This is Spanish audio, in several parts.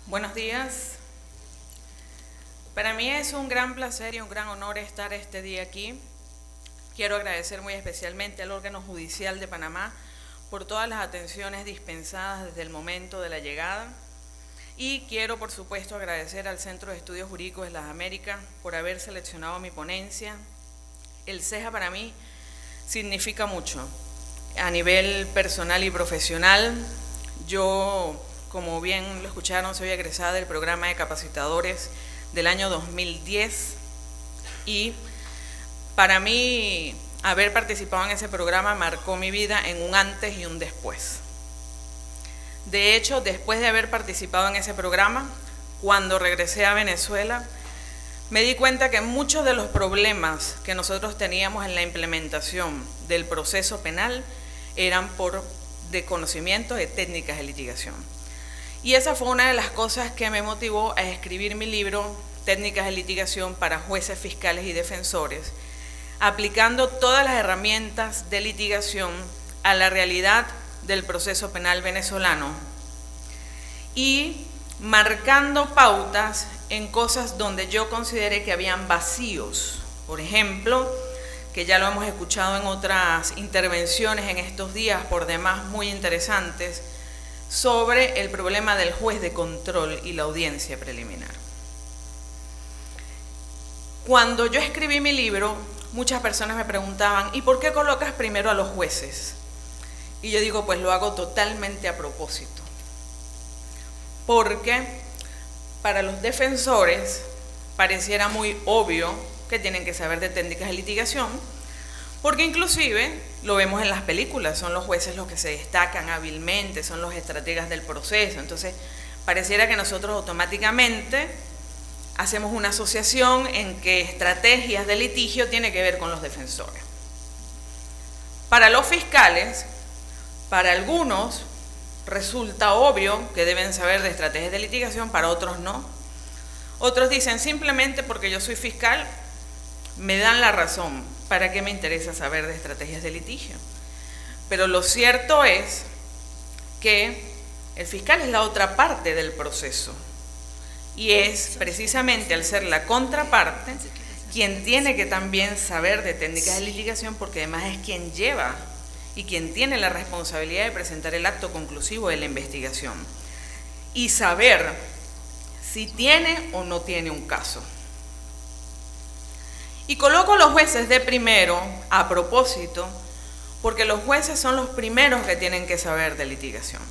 Buenos días. Para mí es un gran placer y un gran honor estar este día aquí. Quiero agradecer muy especialmente al órgano judicial de Panamá por todas las atenciones dispensadas desde el momento de la llegada. Y quiero, por supuesto, agradecer al Centro de Estudios Jurídicos de las Américas por haber seleccionado mi ponencia. El CEJA para mí significa mucho a nivel personal y profesional. Yo, como bien lo escucharon, soy egresada del programa de capacitadores del año 2010 y para mí haber participado en ese programa marcó mi vida en un antes y un después. De hecho, después de haber participado en ese programa, cuando regresé a Venezuela, me di cuenta que muchos de los problemas que nosotros teníamos en la implementación del proceso penal eran por desconocimiento de técnicas de litigación. Y esa fue una de las cosas que me motivó a escribir mi libro, Técnicas de litigación para jueces, fiscales y defensores, aplicando todas las herramientas de litigación a la realidad del proceso penal venezolano y marcando pautas en cosas donde yo consideré que habían vacíos. Por ejemplo, que ya lo hemos escuchado en otras intervenciones en estos días, por demás muy interesantes, sobre el problema del juez de control y la audiencia preliminar. Cuando yo escribí mi libro, muchas personas me preguntaban, ¿y por qué colocas primero a los jueces? Y yo digo, pues lo hago totalmente a propósito. Porque para los defensores pareciera muy obvio que tienen que saber de técnicas de litigación, porque inclusive lo vemos en las películas, son los jueces los que se destacan hábilmente, son los estrategas del proceso. Entonces, pareciera que nosotros automáticamente hacemos una asociación en que estrategias de litigio tiene que ver con los defensores. Para los fiscales, para algunos resulta obvio que deben saber de estrategias de litigación, para otros no. Otros dicen, simplemente porque yo soy fiscal, me dan la razón. ¿Para qué me interesa saber de estrategias de litigio? Pero lo cierto es que el fiscal es la otra parte del proceso y es precisamente al ser la contraparte quien tiene que también saber de técnicas de litigación, porque además es quien lleva y quien tiene la responsabilidad de presentar el acto conclusivo de la investigación y saber si tiene o no tiene un caso. Y coloco a los jueces de primero a propósito, porque los jueces son los primeros que tienen que saber de litigación.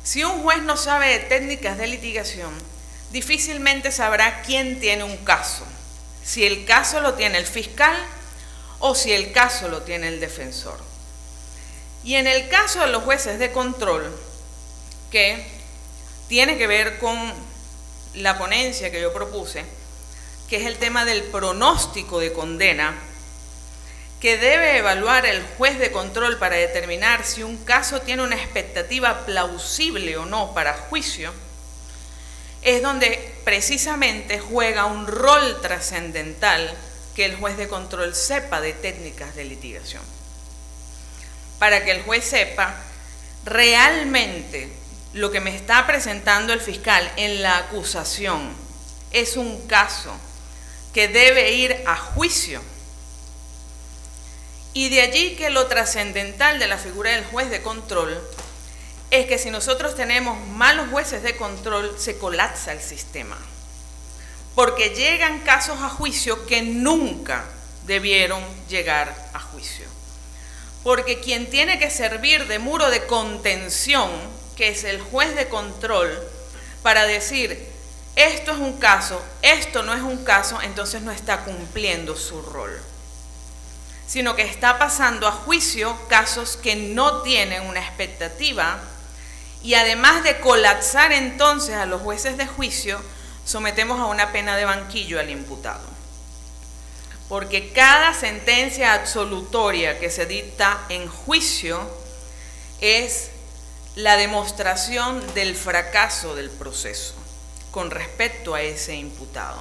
Si un juez no sabe de técnicas de litigación, difícilmente sabrá quién tiene un caso, si el caso lo tiene el fiscal o si el caso lo tiene el defensor. Y en el caso de los jueces de control, que tiene que ver con la ponencia que yo propuse, que es el tema del pronóstico de condena, que debe evaluar el juez de control para determinar si un caso tiene una expectativa plausible o no para juicio, es donde precisamente juega un rol trascendental que el juez de control sepa de técnicas de litigación. Para que el juez sepa realmente lo que me está presentando el fiscal en la acusación es un caso que debe ir a juicio. Y de allí que lo trascendental de la figura del juez de control es que si nosotros tenemos malos jueces de control, se colapsa el sistema. Porque llegan casos a juicio que nunca debieron llegar a juicio. Porque quien tiene que servir de muro de contención, que es el juez de control, para decir, esto es un caso, esto no es un caso, entonces no está cumpliendo su rol, sino que está pasando a juicio casos que no tienen una expectativa y además de colapsar entonces a los jueces de juicio, sometemos a una pena de banquillo al imputado. Porque cada sentencia absolutoria que se dicta en juicio es la demostración del fracaso del proceso con respecto a ese imputado.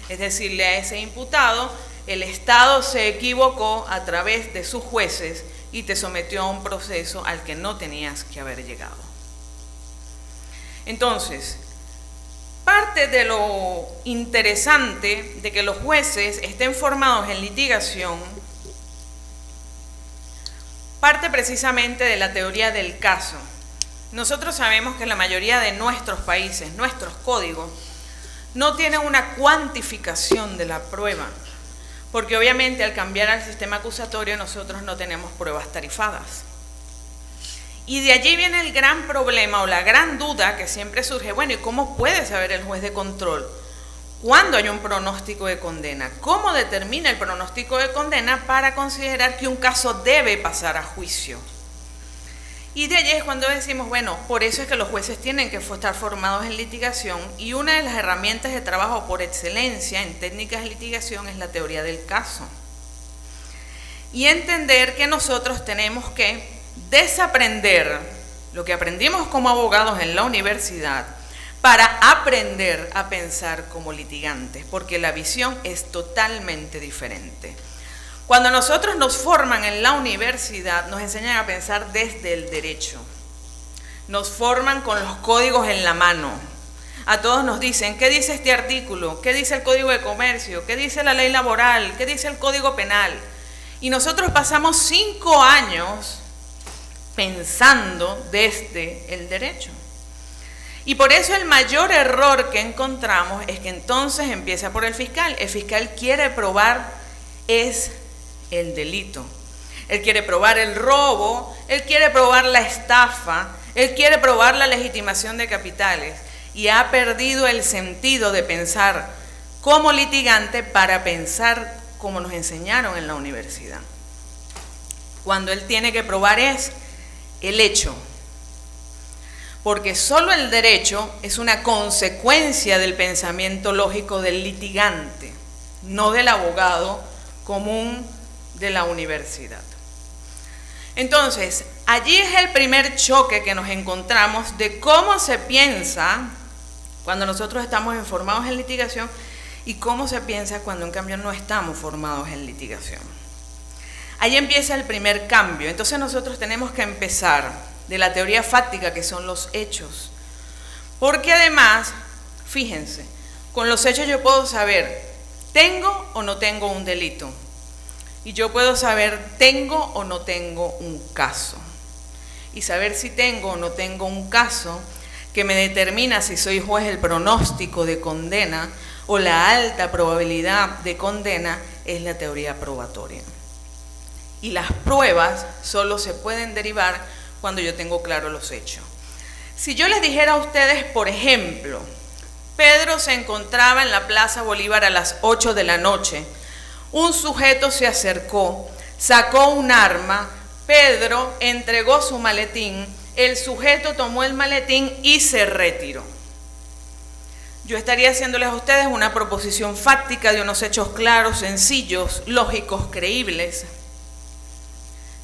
Es decirle a ese imputado, el Estado se equivocó a través de sus jueces y te sometió a un proceso al que no tenías que haber llegado. Entonces, Parte de lo interesante de que los jueces estén formados en litigación parte precisamente de la teoría del caso. Nosotros sabemos que la mayoría de nuestros países, nuestros códigos, no tienen una cuantificación de la prueba, porque obviamente al cambiar al sistema acusatorio nosotros no tenemos pruebas tarifadas. Y de allí viene el gran problema o la gran duda que siempre surge, bueno, ¿y cómo puede saber el juez de control cuándo hay un pronóstico de condena? ¿Cómo determina el pronóstico de condena para considerar que un caso debe pasar a juicio? Y de allí es cuando decimos, bueno, por eso es que los jueces tienen que estar formados en litigación y una de las herramientas de trabajo por excelencia en técnicas de litigación es la teoría del caso. Y entender que nosotros tenemos que desaprender lo que aprendimos como abogados en la universidad para aprender a pensar como litigantes, porque la visión es totalmente diferente. Cuando nosotros nos forman en la universidad, nos enseñan a pensar desde el derecho. Nos forman con los códigos en la mano. A todos nos dicen, ¿qué dice este artículo? ¿Qué dice el Código de Comercio? ¿Qué dice la ley laboral? ¿Qué dice el Código Penal? Y nosotros pasamos 5 años pensando desde el derecho. Y por eso el mayor error que encontramos es que entonces empieza por el fiscal. El fiscal quiere probar el delito. Él quiere probar el robo, él quiere probar la estafa, él quiere probar la legitimación de capitales y ha perdido el sentido de pensar como litigante para pensar como nos enseñaron en la universidad. Cuando él tiene que probar es el hecho, porque solo el derecho es una consecuencia del pensamiento lógico del litigante, no del abogado común de la universidad. Entonces, allí es el primer choque que nos encontramos de cómo se piensa cuando nosotros estamos formados en litigación y cómo se piensa cuando en cambio no estamos formados en litigación. Ahí empieza el primer cambio. Entonces nosotros tenemos que empezar de la teoría fáctica, que son los hechos. Porque además, fíjense, con los hechos yo puedo saber, ¿tengo o no tengo un delito? Y yo puedo saber, ¿tengo o no tengo un caso? Y saber si tengo o no tengo un caso que me determina si soy juez el pronóstico de condena o la alta probabilidad de condena es la teoría probatoria. Y las pruebas solo se pueden derivar cuando yo tengo claro los hechos. Si yo les dijera a ustedes, por ejemplo, Pedro se encontraba en la Plaza Bolívar a las 8 de la noche, un sujeto se acercó, sacó un arma, Pedro entregó su maletín, el sujeto tomó el maletín y se retiró. Yo estaría haciéndoles a ustedes una proposición fáctica de unos hechos claros, sencillos, lógicos, creíbles,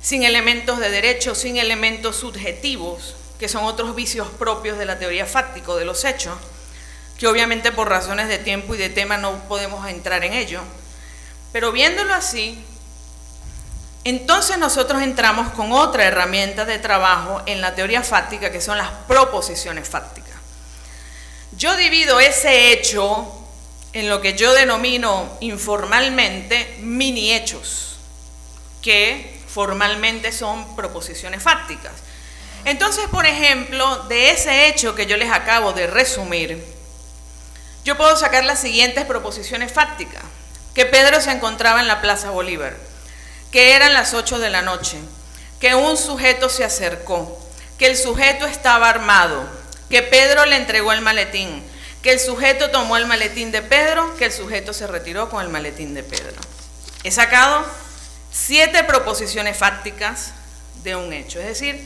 sin elementos de derecho, sin elementos subjetivos, que son otros vicios propios de la teoría fáctica de los hechos, que obviamente por razones de tiempo y de tema no podemos entrar en ello. Pero viéndolo así, entonces nosotros entramos con otra herramienta de trabajo en la teoría fáctica, que son las proposiciones fácticas. Yo divido ese hecho en lo que yo denomino informalmente mini hechos, que formalmente son proposiciones fácticas. Entonces, por ejemplo, de ese hecho que yo les acabo de resumir, yo puedo sacar las siguientes proposiciones fácticas. Que Pedro se encontraba en la Plaza Bolívar, que eran las 8 de la noche, que un sujeto se acercó, que el sujeto estaba armado, que Pedro le entregó el maletín, que el sujeto tomó el maletín de Pedro, que el sujeto se retiró con el maletín de Pedro. He sacado 7 proposiciones fácticas de un hecho, es decir,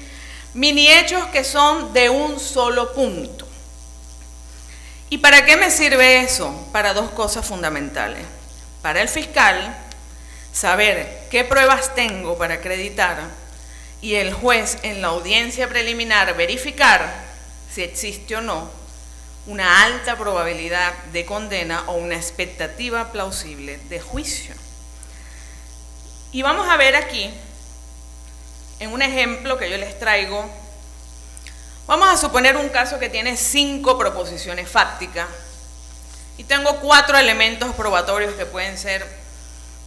mini hechos que son de un solo punto. ¿Y para qué me sirve eso? Para 2 cosas fundamentales. Para el fiscal, saber qué pruebas tengo para acreditar, y el juez en la audiencia preliminar verificar si existe o no una alta probabilidad de condena o una expectativa plausible de juicio. Y vamos a ver aquí, en un ejemplo que yo les traigo Vamos a suponer un caso que tiene 5 proposiciones fácticas y tengo 4 elementos probatorios que pueden ser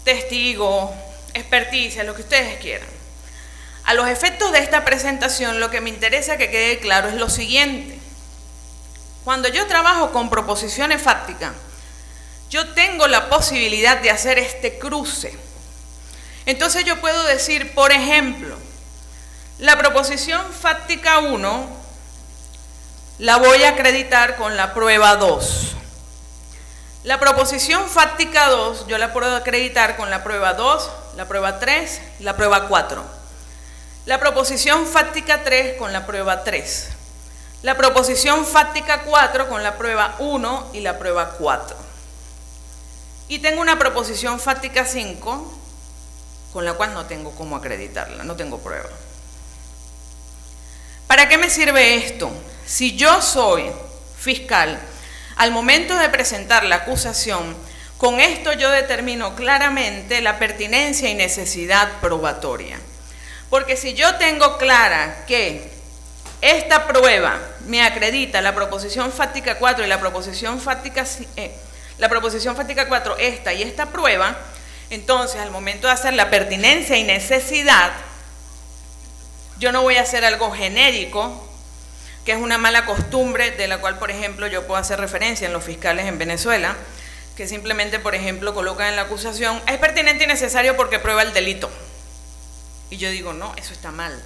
testigo, experticia, lo que ustedes quieran. A los efectos de esta presentación, lo que me interesa que quede claro es lo siguiente. Cuando yo trabajo con proposiciones fácticas, yo tengo la posibilidad de hacer este cruce. Entonces yo puedo decir, por ejemplo, la proposición fáctica 1 la voy a acreditar con la prueba 2. La proposición fáctica 2 yo la puedo acreditar con la prueba 2, la prueba 3 y la prueba 4. La proposición fáctica 3 con la prueba 3. La proposición fáctica 4 con la prueba 1 y la prueba 4. Y tengo una proposición fática 5 con la cual no tengo cómo acreditarla, no tengo prueba. ¿Para qué me sirve esto? Si yo soy fiscal, al momento de presentar la acusación, con esto yo determino claramente la pertinencia y necesidad probatoria. Porque si yo tengo clara que esta prueba me acredita la proposición fática 4 y la proposición fática 4, esta y esta prueba, entonces al momento de hacer la pertinencia y necesidad, yo no voy a hacer algo genérico, que es una mala costumbre de la cual, por ejemplo, yo puedo hacer referencia en los fiscales en Venezuela, que simplemente, por ejemplo, colocan en la acusación, es pertinente y necesario porque prueba el delito. Y yo digo, no, eso está mal.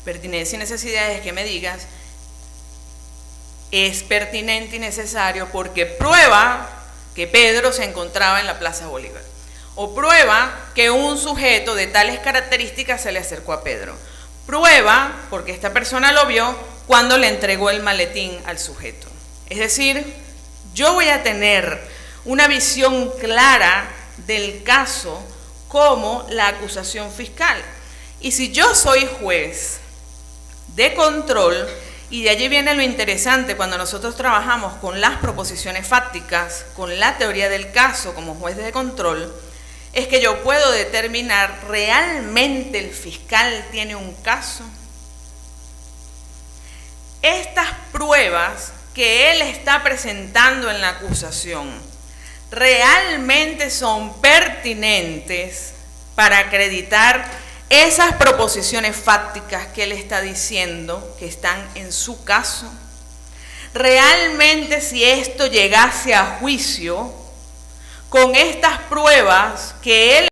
Pertinencia y necesidad es que me digas, es pertinente y necesario porque prueba que Pedro se encontraba en la Plaza Bolívar. O prueba que un sujeto de tales características se le acercó a Pedro. Prueba, porque esta persona lo vio, cuando le entregó el maletín al sujeto. Es decir, yo voy a tener una visión clara del caso como la acusación fiscal. Y si yo soy juez de control, y de allí viene lo interesante cuando nosotros trabajamos con las proposiciones fácticas, con la teoría del caso como juez de control, es que yo puedo determinar realmente el fiscal tiene un caso. Estas pruebas que él está presentando en la acusación realmente son pertinentes para acreditar esas proposiciones fácticas que él está diciendo que están en su caso. Realmente, si esto llegase a juicio, con estas pruebas que él